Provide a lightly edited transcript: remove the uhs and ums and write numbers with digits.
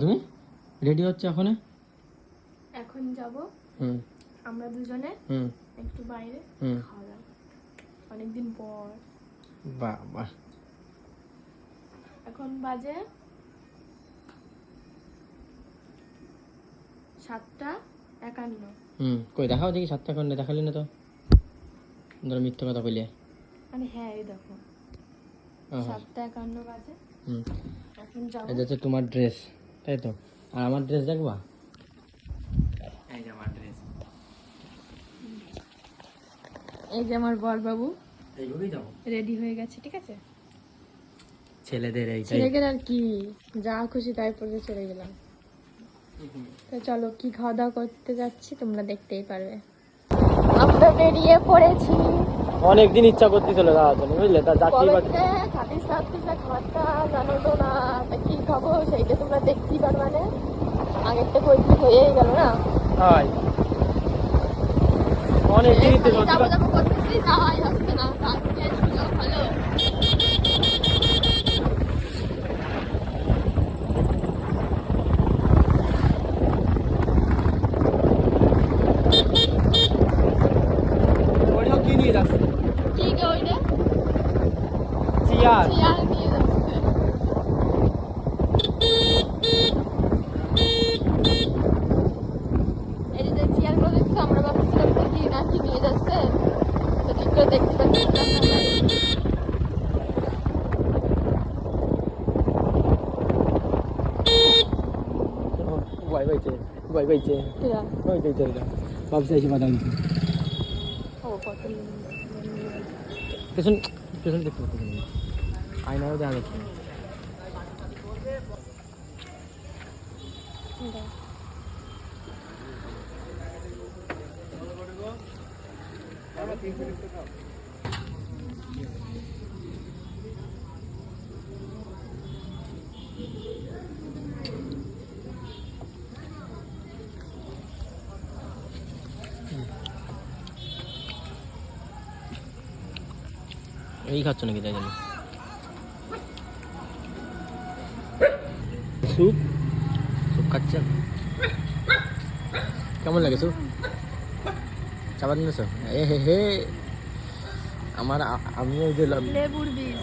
তুমি রেডি হচ্ছে এখন? এখন যাব আমরা দুজনে একটু বাইরে খাওয়া দাওয়া অনেকদিন পর। বাবা এখন বাজে 7:51। কই দেখাও দেখি 7:51 দেখালি না তো, ধরো মিথ্যা কথা কইলে। মানে হ্যাঁ এই দেখো 7:51 বাজে। এখন যাব। এটা হচ্ছে তোমার ড্রেস তাই তো, আর আমার ড্রেস দেখবা? এই যে আমার ড্রেস, এই যে আমার বর বাবু এইভাবেই যাবো, রেডি হয়ে গেছে। ঠিক আছে, ছেলেদের এই ছেড়ে গেলে আর কি, যা খুশি তাই পরে চলে গেলাম। তো চলো কি খাওয়া দাওয়া করতে যাচ্ছি তোমরা দেখতেই পারবে। আমরা বেরিয়ে পড়েছি। অনেকদিন ইচ্ছা করতেছিল যাওয়ার জন্য, বুঝলে? তার যাত্রী খাবারটা জানো তো না, তা কি খাবো সেইটা তোমরা দেখতেই পারবে না। আগের থেকে ওই হয়েই গেল না। হয় অনেকদিন যাবো যাবো করতেছি, যাওয়াই হচ্ছে না। আজকে সুযোগ ভালো। কি নিয়ে যাচ্ছে? কি গে ওইটা? চেয়ার। চেয়ার নিয়ে যাচ্ছে। এই যে চেয়ার গুলো দেখছো, আমরা ভাবছিলাম যে কি না কি নিয়ে যাচ্ছে, তো ঠিক করে দেখতে পাচ্ছিলাম না। পেছন দেখতে পাচ্ছি, আয়নাও দেখা যাচ্ছে। এই খাচ্ছ নাকি? তাই জন্য স্যুপ স্যুপ খাচ্ছেন? কেমন লাগে স্যুপ? চাপা দিয়েছ? এ হে হে আমার, আমিও যে লেবুর বীজ।